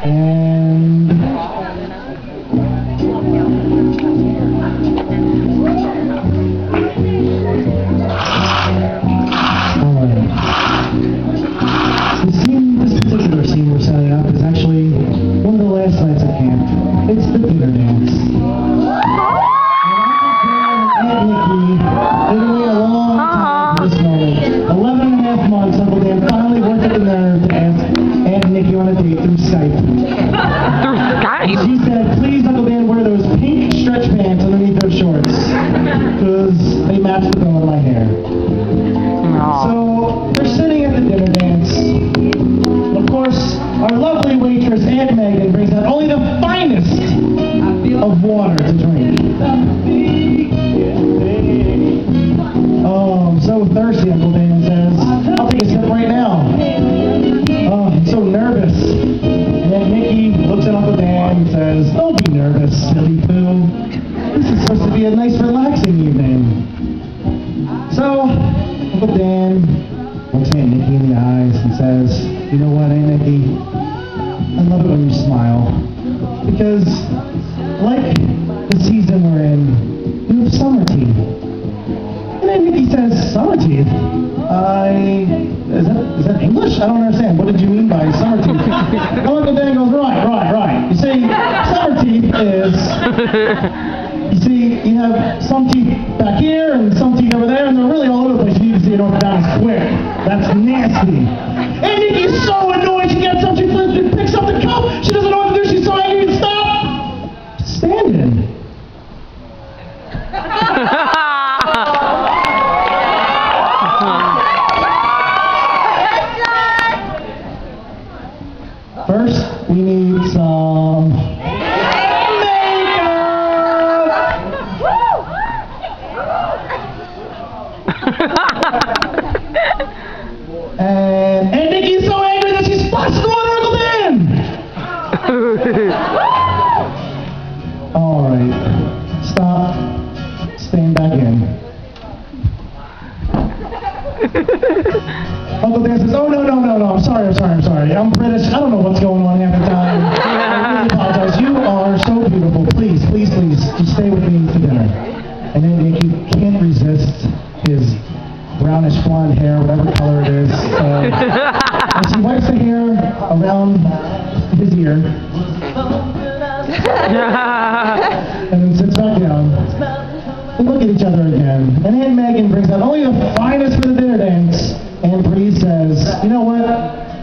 And this particular scene we're setting up is actually one of the last nights at camp. It's the dinner dance. And Nikki, literally a long time for this moment. 11 and a half months, Uncle Dan finally worked up the nerve to ask Aunt Nikki on a date through Skype. Through Skype? She said, please, Uncle Dan, wear those pink stretch pants underneath those shorts. Because they match the tone of my hair. So, they're sitting at the dinner dance. Of course, our lovely waitress, Aunt Megan, brings out only the finest of water to drink. Oh, I'm so thirsty, Uncle Dan says. I'll take a sip right now. Oh, I'm so nervous. And then Nikki looks at Uncle Dan and says, don't be nervous, silly poo. This is supposed to be a nice, relaxing evening. So, Uncle Dan looks Aunt Nikki in the eyes and says, you know what, Aunt Nikki? I love it when you smile. Because, like the season we're in, you have summer teeth. And Aunt Nikki says, summer teeth? Is that English? I don't understand. What did you mean by summer teeth? And Uncle Dan goes, right. You see, summer teeth is... You see, you have some teeth back here and some teeth over there, and they're really all over the place. You need to see it orthodontist quick. That's nasty. And Nikki's so annoyed. She gets up, she picks up the cup. She doesn't know what to do. She's so angry to stop. Standing. First, we need some... And Nikki's so angry that she splashes the water on Uncle Dan! Alright. Stop. Stand back in. Uncle Dan says, oh, no. I'm sorry. I'm British. I don't know what's going on half the time. I really apologize. You are so beautiful. Please. Just stay with me for dinner. And then Nikki can't resist his brownish blonde hair, whatever color it is. And she wipes the hair around his ear. And then sits back down. They look at each other again. And Aunt Megan brings out only the finest for the dinner dance. And Bree says, you know what?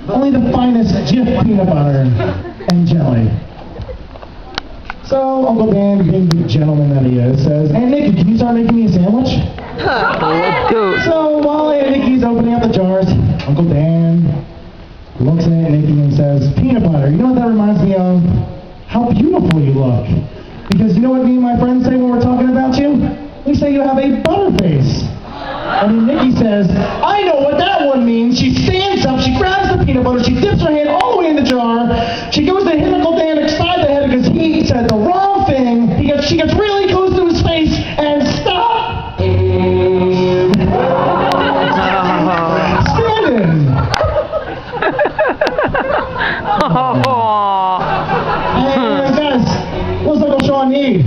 Only the finest Jif peanut butter and jelly. So Uncle Dan, being the gentleman that he is, says, Aunt Nikki, can you start making me a sandwich? So while Aunt Nikki's opening up the jars, Uncle Dan looks at Aunt Nikki and says, peanut butter, you know what that reminds me of? How beautiful you look. Because you know what me and my friends say when we're talking about you? We say you have a butter face. And then Nikki says, I know what that one means. She stands up, she grabs the peanut butter, she dips her hand all the way in the jar, she goes to hit Uncle Dan upside the head because he said the wrong thing. She gets really close to his face and stop! Standing! And guys, what's Uncle Sean need?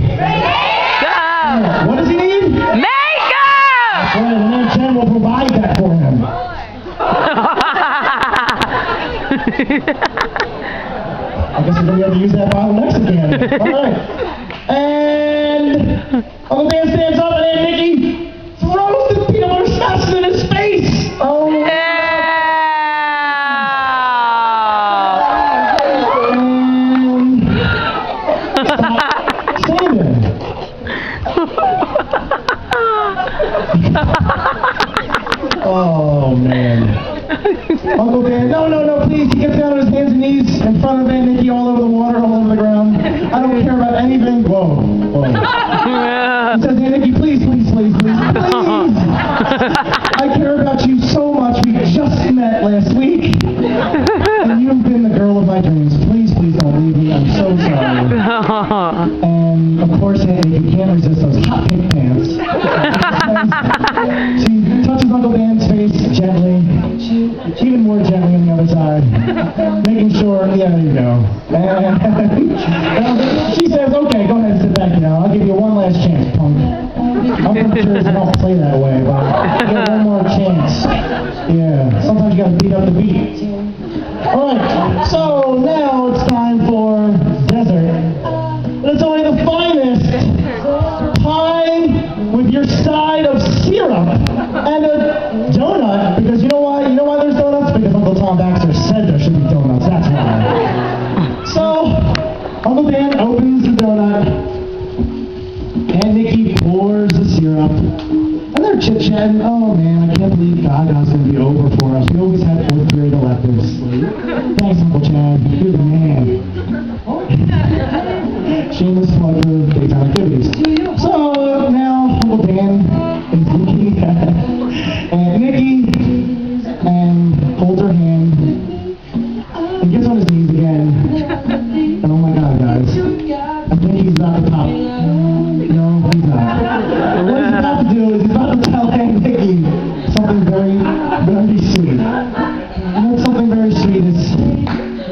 What does he need? Makeup! Well, and Aunt Jen will provide that for him. I guess we're going to be able to use that bottle next again. All right. And Uncle Dan stands up and Aunt Nikki throws the peanut butter smashes in his face. Oh, Yeah. Oh, man. Uncle Dan, no, please. He gets down on his hands and knees in front of Aunt Nikki, all over the water, all over the ground. I don't care about anything. Whoa. He says, Aunt Nikki, please. I care about you so much. We just met last week. And you've been the girl of my dreams. Please don't leave me. I'm so sorry. And, of course, Aunt Nikki can't resist those hot pink pants. She touches Uncle Dan's face gently even more gently on the other side, making sure, yeah, there you go. And she says, okay, go ahead and sit back down. I'll give you one last chance, punk. I'm pretty sure they don't play that way, but you get one more chance. Yeah, sometimes you gotta beat up the beat. Alright, so now it's time for dessert. It's only the finest pie with your side of syrup and a donut, because you know why? You know why there's donuts? Because Uncle Tom Baxter said there should be donuts, that's why. So, Uncle Dan opens the donut, and Nikki pours the syrup, and they're chit-chatting. Oh man, I can't believe Gaga's going to be over for us. We always had 4th grade electives. Thanks, Uncle Chad. You're the man. Shameless plug for daytime activities. So now Uncle Dan is looking at Nikki and holds her hand and gets on his knees again. And oh my God, guys, I think he's about to pop. No, he's not. What he's about to do is he's about to tell Nikki something very, very sweet. And that something very sweet is,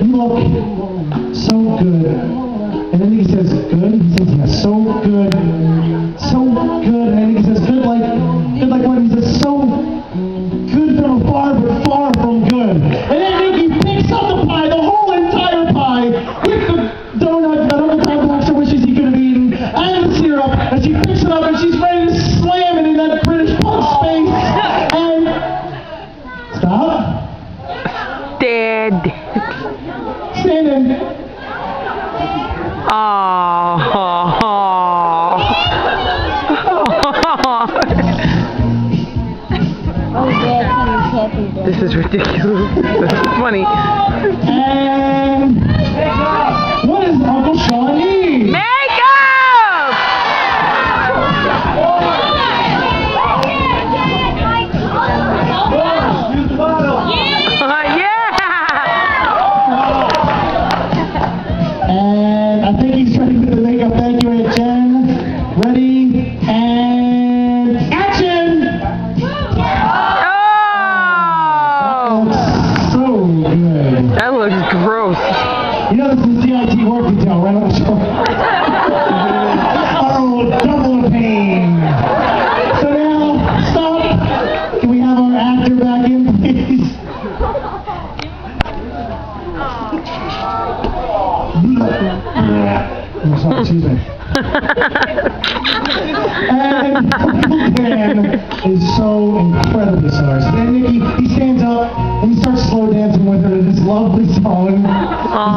you look so good. And then he says, good? He says, yeah, so good. So good. And then he says, good like what? He says, so good from afar, but far from good. And then Nikki picks up the pie, the whole entire pie, with the donut that Uncle Tom Baxter wishes he could have eaten, and the syrup, and she picks it up and she's ready to slam it in that British punk's face. And stop. Dead. Standing. This is ridiculous. This is funny. And what does Uncle Sean need? Makeup! And I think he's ready with the makeup. Thank you, Aunt Jen. Ready? And action! So good. That looks gross. You know this is CIT work detail, right on the show. Oh, double the pain. So now, stop. Can we have our actor back in, please? Oh, sorry, excuse me. And Uncle Dan is so incredibly sorry. So then Nikki, he stands up and he starts slow dancing with her to this lovely song. He says,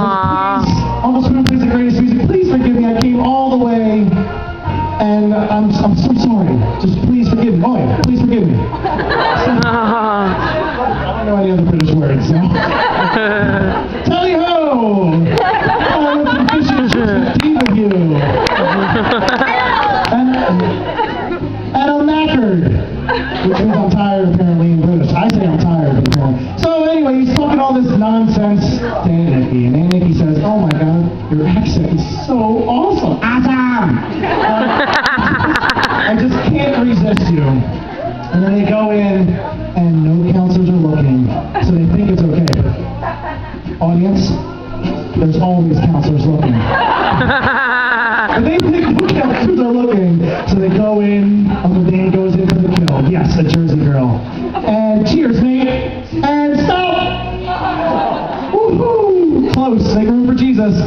please, Uncle Spoon plays the greatest music. Please forgive me. I came all the way, and I'm so sorry. Just please forgive me. Oh yeah, please forgive me. So, I don't know any other British words. So. Tally ho! Oh, what's the fish and chips with tea with you? And I'm knackered, which means I'm tired apparently in British. I say I'm tired apparently. So anyway, he's talking all this nonsense to Aunt Nikki, and Aunt Nikki says, oh my God, your accent is so awesome. Awesome! I just can't resist you. And then they go in, and no counselors are looking, so they think it's okay. Audience, there's always counselors looking. And they think no counselors are looking, so they go in, Uncle Dan goes in for the kill. Yes, a Jersey girl. And cheers, mate. And stop! Woohoo! Close, make room for Jesus.